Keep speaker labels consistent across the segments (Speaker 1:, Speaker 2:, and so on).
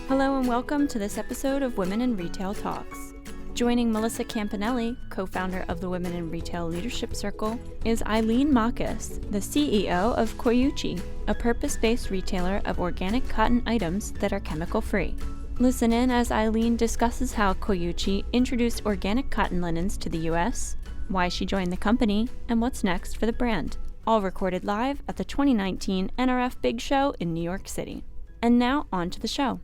Speaker 1: Hello and welcome to this episode of Women in Retail Talks. Joining Melissa Campanelli, co-founder of the Women in Retail Leadership Circle, is Eileen Marcus, the CEO of Coyuchi, a purpose-based retailer of organic cotton items that are chemical-free. Listen in as Eileen discusses how Coyuchi introduced organic cotton linens to the U.S., why she joined the company, and what's next for the brand. All recorded live at the 2019 NRF Big Show in New York City. And now, on to the show.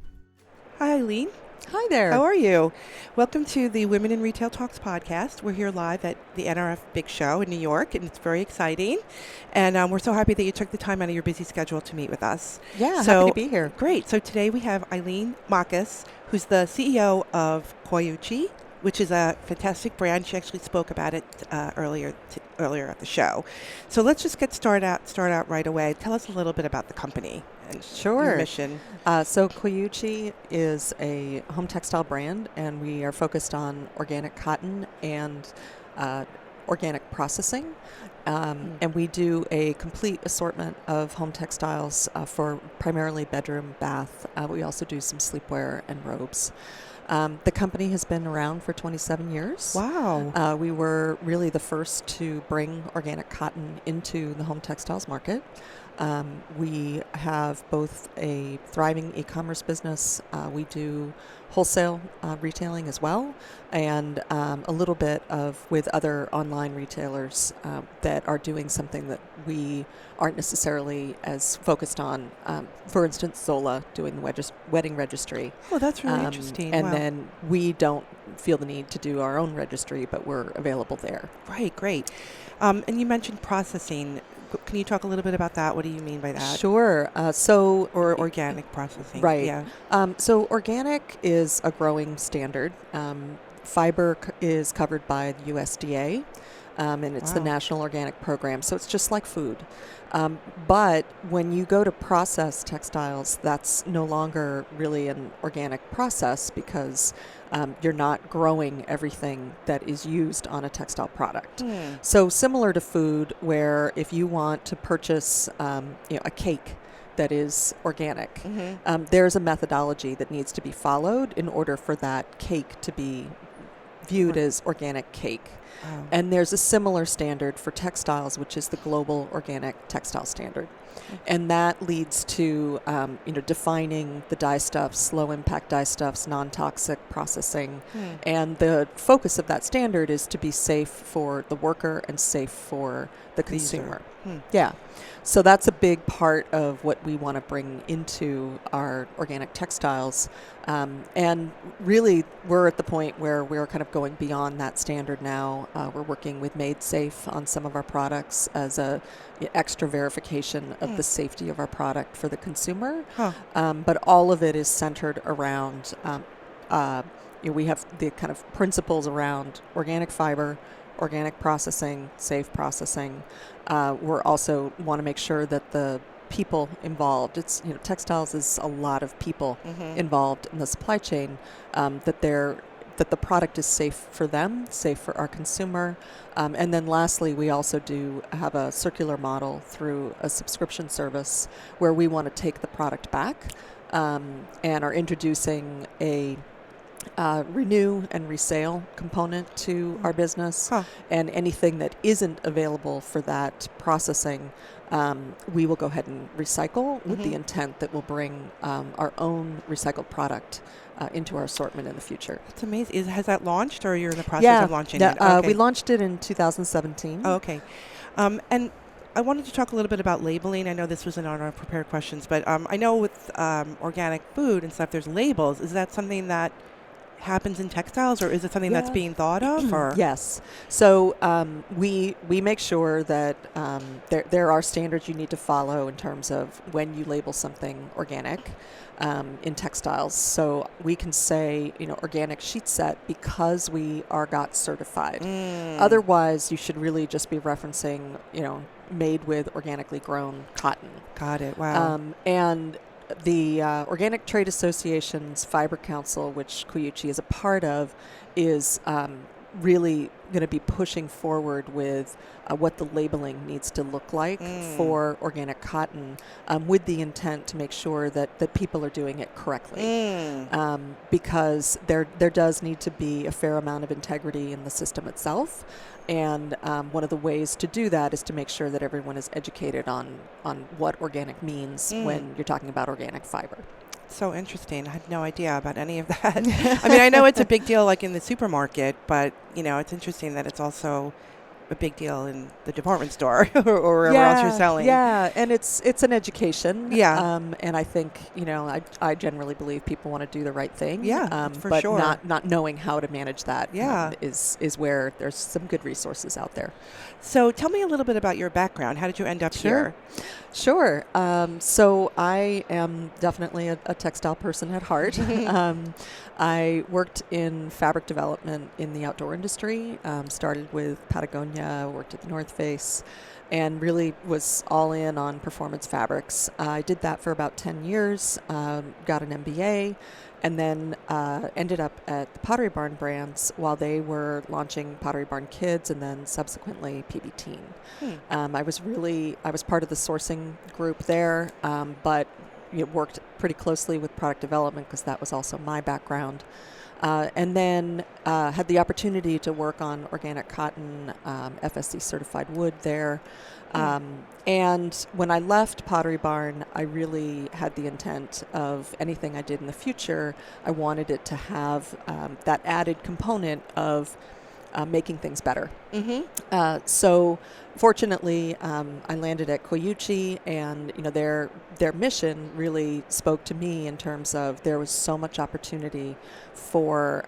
Speaker 2: Hi, Eileen.
Speaker 3: Hi there.
Speaker 2: How are you? Welcome to the Women in Retail Talks podcast. We're here live at the NRF Big Show in New York, and it's very exciting. And we're so happy that you took the time out of your busy schedule to meet with us.
Speaker 3: Yeah, happy to be here.
Speaker 2: Great. So today we have Eileen Marcus, who's the CEO of Coyuchi, which is a fantastic brand. She actually spoke about it earlier at the show. So let's just start out right away. Tell us a little bit about the company and your mission.
Speaker 3: So Coyuchi is a home textile brand, and we are focused on organic cotton and organic processing. And we do a complete assortment of home textiles for primarily bedroom, bath. We also do some sleepwear and robes. The company has been around for 27 years.
Speaker 2: Wow.
Speaker 3: We were really the first to bring organic cotton into the home textiles market. We have both a thriving e-commerce business. We do wholesale retailing as well, and a little bit with other online retailers that are doing something that we aren't necessarily as focused on. For instance, Zola doing the wedding registry.
Speaker 2: Oh, that's really interesting.
Speaker 3: And
Speaker 2: wow.
Speaker 3: then we don't feel the need to do our own registry, but we're available there.
Speaker 2: Right, great. And you mentioned processing. Can you talk a little bit about that? What do you mean by that?
Speaker 3: Sure.
Speaker 2: Or organic processing.
Speaker 3: Right.
Speaker 2: Yeah.
Speaker 3: So organic is a growing standard. Fiber is covered by the USDA, and it's the National Organic Program. So it's just like food. But when you go to process textiles, that's no longer really an organic process because you're not growing everything that is used on a textile product. So similar to food, where if you want to purchase a cake that is organic, there's a methodology that needs to be followed in order for that cake to be viewed as organic cake.
Speaker 2: Wow.
Speaker 3: And there's a similar standard for textiles, which is the Global Organic Textile Standard. And that leads to defining the dye stuffs, low impact dye stuffs, non-toxic processing. And the focus of that standard is to be safe for the worker and safe for the consumer. Yeah. So that's a big part of what we want to bring into our organic textiles. And really, we're at the point where we're kind of going beyond that standard now. We're working with Made Safe on some of our products as a extra verification of the safety of our product for the consumer. But all of it is centered around, we have the kind of principles around organic fiber, organic processing, safe processing. We're also want to make sure that the people involved, it's textiles is a lot of people involved in the supply chain, that the product is safe for them, safe for our consumer. And then lastly, we also do have a circular model through a subscription service where we want to take the product back and are introducing a renew and resale component to our business. And anything that isn't available for that processing, we will go ahead and recycle with the intent that we'll bring our own recycled product into our assortment in the future.
Speaker 2: That's amazing. Has that launched, or you're in the process of launching it? Okay.
Speaker 3: We launched it in 2017.
Speaker 2: Oh, okay. And I wanted to talk a little bit about labeling. I know this wasn't on our prepared questions, but I know with organic food and stuff, there's labels. Is that something that happens in textiles, or is it something that's being thought of? Or?
Speaker 3: Yes. So we make sure that there are standards you need to follow in terms of when you label something organic in textiles. So we can say, organic sheet set because we are GOTS certified. Otherwise, you should really just be referencing, made with organically grown cotton.
Speaker 2: Got it. Wow.
Speaker 3: And the Organic Trade Association's Fiber Council, which Coyuchi is a part of, is really going to be pushing forward with what the labeling needs to look like for organic cotton, with the intent to make sure that people are doing it correctly. Because there does need to be a fair amount of integrity in the system itself. And one of the ways to do that is to make sure that everyone is educated on what organic means when you're talking about organic fiber.
Speaker 2: So interesting. I had no idea about any of that. I mean, I know it's a big deal like in the supermarket, but, it's interesting that it's also a big deal in the department store or wherever else you're selling.
Speaker 3: Yeah, and it's an education.
Speaker 2: Yeah.
Speaker 3: And I think, I generally believe people want to do the right thing.
Speaker 2: Yeah, for
Speaker 3: but
Speaker 2: sure.
Speaker 3: not knowing how to manage that
Speaker 2: Yeah.
Speaker 3: is where there's some good resources out there.
Speaker 2: So tell me a little bit about your background. How did you end up here?
Speaker 3: Sure. So I am definitely a textile person at heart. I worked in fabric development in the outdoor industry, started with Patagonia, worked at the North Face, and really was all in on performance fabrics. I did that for about 10 years, got an MBA, and then ended up at the Pottery Barn brands while they were launching Pottery Barn Kids and then subsequently PB Teen. I was part of the sourcing group there, but worked pretty closely with product development because that was also my background. And then had the opportunity to work on organic cotton, FSC certified wood there. And when I left Pottery Barn, I really had the intent of anything I did in the future, I wanted it to have that added component of making things better. So fortunately, I landed at Coyuchi, and their mission really spoke to me in terms of there was so much opportunity for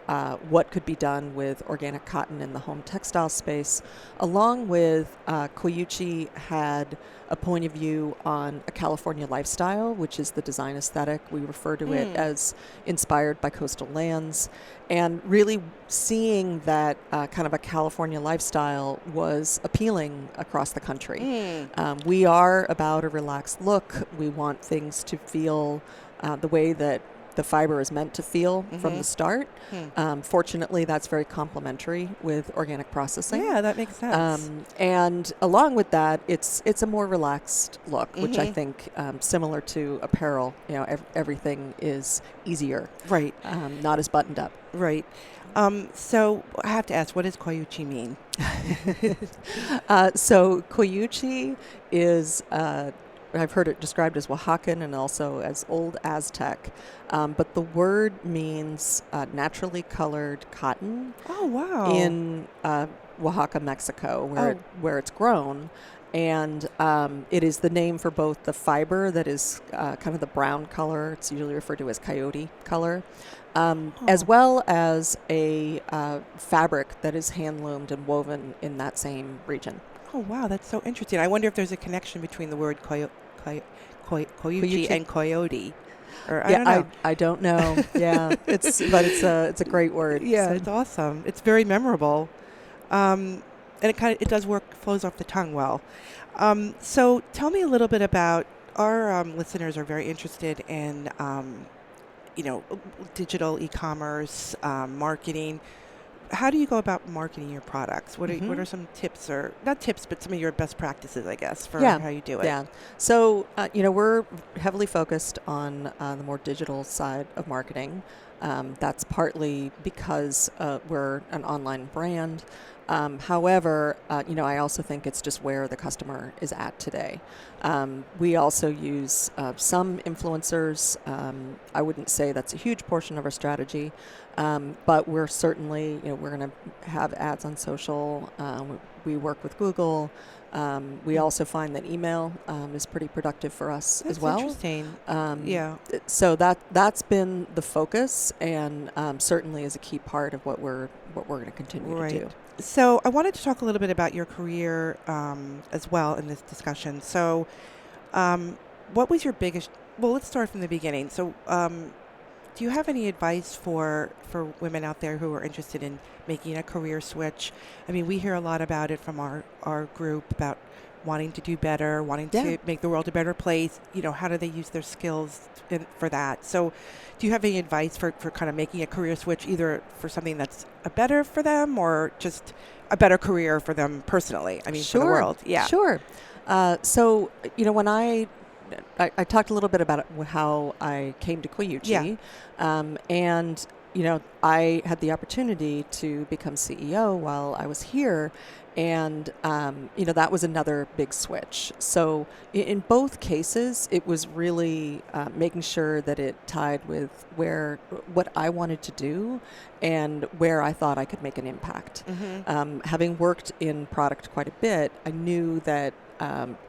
Speaker 3: what could be done with organic cotton in the home textile space, along with Coyuchi had a point of view on a California lifestyle, which is the design aesthetic. We refer to it as inspired by coastal lands, and really seeing that kind of a California lifestyle was appealing across the country. We are about a relaxed look. We want things to feel the way that the fiber is meant to feel from the start. Fortunately, that's very complementary with organic processing.
Speaker 2: Yeah, that makes sense.
Speaker 3: And along with that, it's a more relaxed look, which I think, similar to apparel, everything is easier.
Speaker 2: Right.
Speaker 3: Not as buttoned up.
Speaker 2: Right. So I have to ask, what does Coyuchi mean?
Speaker 3: So Coyuchi is, I've heard it described as Oaxacan and also as Old Aztec. But the word means naturally colored cotton.
Speaker 2: Oh, wow.
Speaker 3: In Oaxaca, Mexico, where it's grown. And it is the name for both the fiber that is kind of the brown color. It's usually referred to as coyote color. As well as a fabric that is hand-loomed and woven in that same region.
Speaker 2: Oh, wow, that's so interesting. I wonder if there's a connection between the word Coyuchi and coyote. Or,
Speaker 3: I don't know. Yeah, it's a great word.
Speaker 2: Yeah,
Speaker 3: so.
Speaker 2: It's awesome. It's very memorable, and it does flows off the tongue well. So tell me a little bit about our listeners are very interested in digital e-commerce, marketing. How do you go about marketing your products? What are some tips, or not tips, but some of your best practices, I guess, for how you do it?
Speaker 3: Yeah. So, we're heavily focused on the more digital side of marketing. That's partly because we're an online brand. However, I also think it's just where the customer is at today. We also use some influencers. I wouldn't say that's a huge portion of our strategy, but we're certainly, we're going to have ads on social. We work with Google. We also find that email is pretty productive for us as well.
Speaker 2: Interesting.
Speaker 3: So that's been the focus, and certainly is a key part of what we're going to continue to do.
Speaker 2: So I wanted to talk a little bit about your career as well in this discussion. So what was your biggest... Well, let's start from the beginning. So do you have any advice for women out there who are interested in making a career switch? I mean, we hear a lot about it from our group about wanting to do better, wanting
Speaker 3: Yeah.
Speaker 2: to make the world a better place. How do they use their skills for that? So do you have any advice for kind of making a career switch, either for something that's a better for them or just a better career for them personally? I mean, for the world. Yeah.
Speaker 3: Sure. So, when I talked a little bit about how I came to Coyuchi, and I had the opportunity to become CEO while I was here, and that was another big switch. So in both cases, it was really making sure that it tied with what I wanted to do and where I thought I could make an impact. Having worked in product quite a bit, I knew that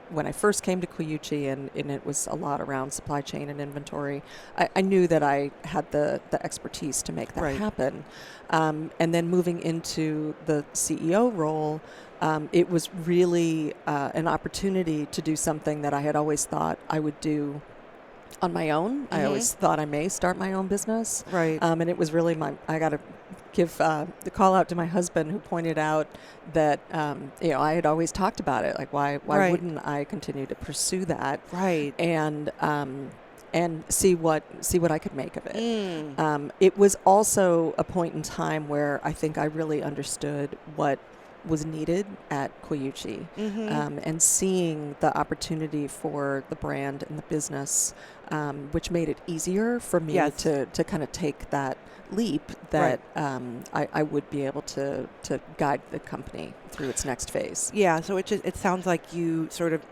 Speaker 3: when I first came to Coyuchi, and it was a lot around supply chain and inventory, I knew that I had the expertise to make that happen. And then moving into the CEO role, it was really an opportunity to do something that I had always thought I would do on my own. I always thought I may start my own business.
Speaker 2: Right.
Speaker 3: And it was really I got to give the call out to my husband, who pointed out that I had always talked about it. Like, why wouldn't I continue to pursue that?
Speaker 2: Right.
Speaker 3: And see what I could make of it. It was also a point in time where I think I really understood what was needed at Coyuchi, and seeing the opportunity for the brand and the business, which made it easier for me to kind of take that leap that I would be able to guide the company through its next phase.
Speaker 2: Yeah, so it sounds like you sort of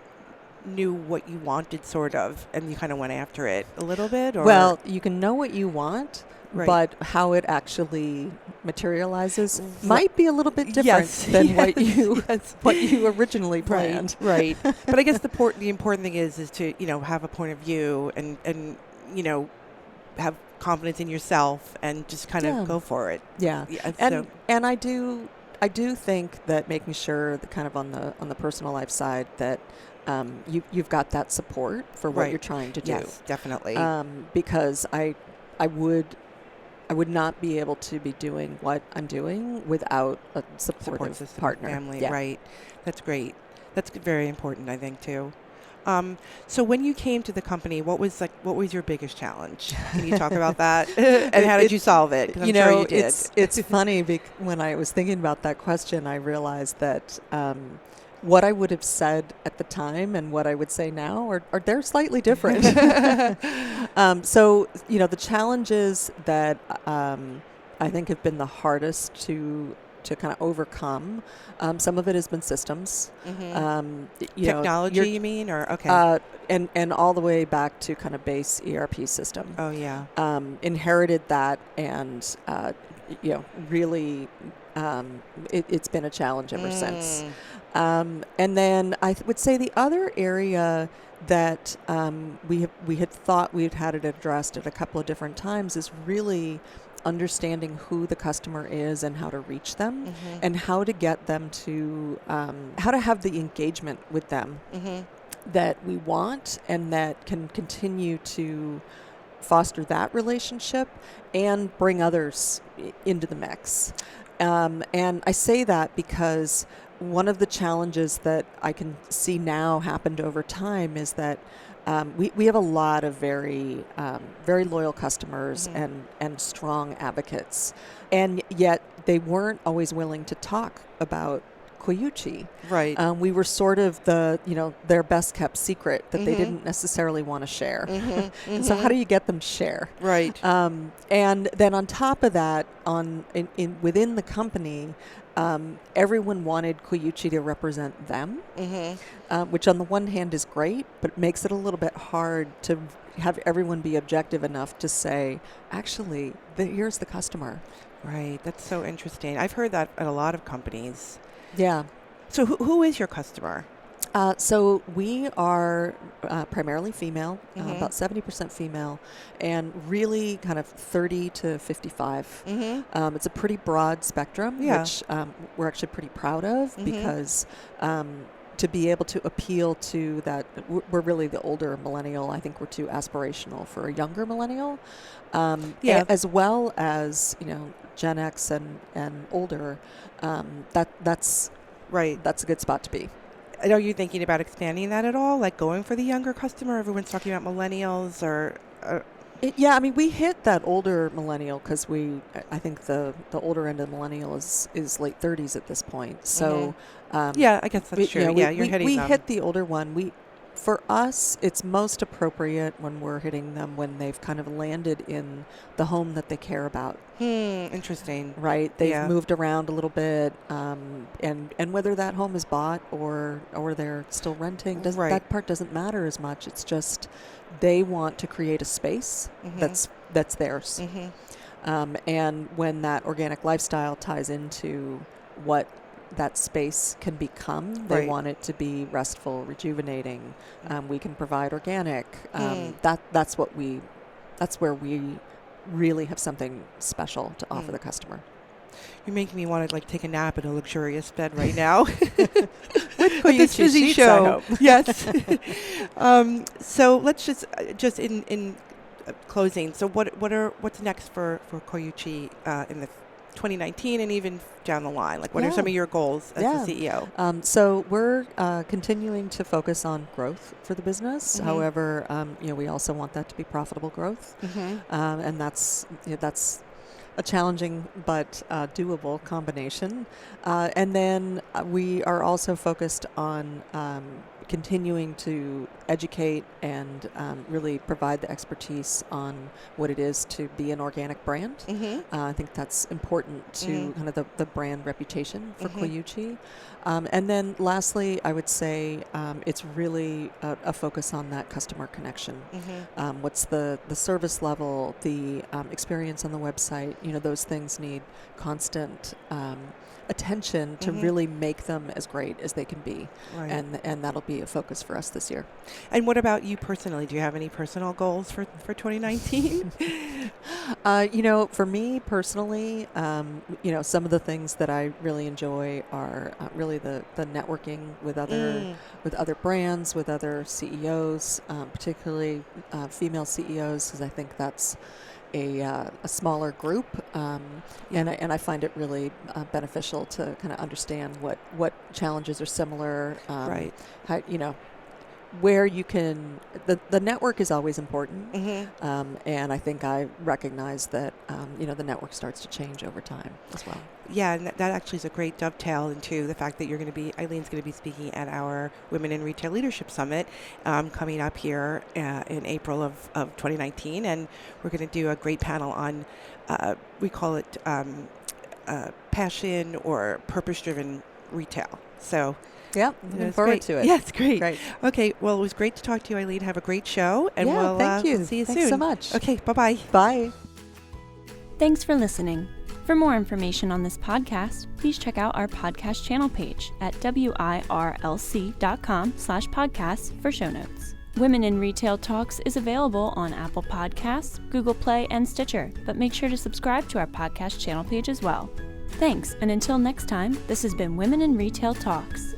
Speaker 2: knew what you wanted, sort of, and you kind of went after it a little bit? Or?
Speaker 3: Well, you can know what you want, but how it actually materializes might be a little bit different than what you originally planned.
Speaker 2: Right. But I guess the important thing is to have a point of view and have confidence in yourself and just kind of go for it.
Speaker 3: Yeah. And I do think that making sure that kind of on the personal life side that you've got that support for what you're trying to do.
Speaker 2: Yes, definitely.
Speaker 3: Because I would not be able to be doing what I'm doing without a supportive partner.
Speaker 2: Family, right. That's great. That's very important, I think, too. So when you came to the company, what was your biggest challenge? Can you talk about that? And how did you solve it? 'Cause I'm sure you did.
Speaker 3: It's funny when I was thinking about that question, I realized that what I would have said at the time and what I would say now are they're slightly different. So the challenges that I think have been the hardest to kind of overcome. Some of it has been systems.
Speaker 2: Technology, you mean? Or okay.
Speaker 3: And all the way back to kind of base ERP system.
Speaker 2: Oh, yeah.
Speaker 3: Inherited that, and really it's been a challenge ever since. And then I would say the other area that we had thought we'd had it addressed at a couple of different times is really understanding who the customer is and how to reach them, and how to get them to how to have the engagement with them that we want, and that can continue to foster that relationship and bring others into the mix. And I say that because one of the challenges that I can see now happened over time is that we have a lot of very loyal customers and strong advocates, and yet they weren't always willing to talk about Coyuchi.
Speaker 2: Right.
Speaker 3: We were sort of their best kept secret that they didn't necessarily want to share. And so how do you get them to share?
Speaker 2: Right.
Speaker 3: And then on top of that, within the company, everyone wanted Coyuchi to represent them, which on the one hand is great, but makes it a little bit hard to have everyone be objective enough to say, actually, here's the customer.
Speaker 2: Right. That's so interesting. I've heard that at a lot of companies.
Speaker 3: Yeah.
Speaker 2: So who is your customer?
Speaker 3: So we are primarily female, about 70% female, and really kind of 30 to 55. It's a pretty broad spectrum, which we're actually pretty proud of, because to be able to appeal to that, we're really the older millennial. I think we're too aspirational for a younger millennial, as well as Gen X and older. That's right. That's a good spot to be.
Speaker 2: And are you thinking about expanding that at all? Like going for the younger customer? Everyone's talking about millennials or...
Speaker 3: Yeah, I mean, we hit that older millennial because I think the older end of millennial is late 30s at this point. So,
Speaker 2: yeah, I guess that's true. You're hitting
Speaker 3: we
Speaker 2: them.
Speaker 3: hit the older one. For us, it's most appropriate when we're hitting them when they've kind of landed in the home that they care about.
Speaker 2: Interesting.
Speaker 3: Right? They've moved around a little bit, and whether that home is bought or they're still renting, that part doesn't matter as much. It's just they want to create a space that's theirs. And when that organic lifestyle ties into what that space can become, they want it to be restful, rejuvenating. We can provide organic. That's where we really have something special to offer the customer.
Speaker 2: You're making me want to take a nap in a luxurious bed right now.
Speaker 3: With
Speaker 2: this busy
Speaker 3: sheets,
Speaker 2: show. Yes. So let's just in closing. So what's next for Coyuchi in the 2019 and even down the line? What are some of your goals as the CEO?
Speaker 3: So we're continuing to focus on growth for the business. However, we also want that to be profitable growth, and that's a challenging but doable combination. And then we are also focused on continuing to educate and really provide the expertise on what it is to be an organic brand. I think that's important to kind of the brand reputation for Coyuchi. And then lastly, I would say it's really a focus on that customer connection. What's the service level, the experience on the website? Those things need constant attention to really make them as great as they can be. Right. And that'll be a focus for us this year.
Speaker 2: And what about you personally? Do you have any personal goals for 2019?
Speaker 3: For me personally, some of the things that I really enjoy are really the networking with other brands, with other CEOs, particularly female CEOs, because I think that's a smaller group, and I find it really beneficial to kind of understand what challenges are similar.
Speaker 2: Right.
Speaker 3: How, where you can, the network is always important, and I think I recognize that the network starts to change over time as well.
Speaker 2: Yeah, and that actually is a great dovetail into the fact that Eileen's going to be speaking at our Women in Retail Leadership Summit coming up here in April of 2019, and we're going to do a great panel on, we call it passion or purpose-driven retail. So.
Speaker 3: Yeah, looking forward to it.
Speaker 2: Yeah, it's great.
Speaker 3: Great.
Speaker 2: Okay, well, it was great to talk to you, Eileen. Have a great show, and we'll
Speaker 3: thank you.
Speaker 2: See you
Speaker 3: Thanks
Speaker 2: soon.
Speaker 3: so much.
Speaker 2: Okay, bye-bye.
Speaker 3: Bye.
Speaker 1: Thanks for listening. For more information on this podcast, please check out our podcast channel page at wirlc.com/podcasts for show notes. Women in Retail Talks is available on Apple Podcasts, Google Play, and Stitcher, but make sure to subscribe to our podcast channel page as well. Thanks, and until next time, this has been Women in Retail Talks.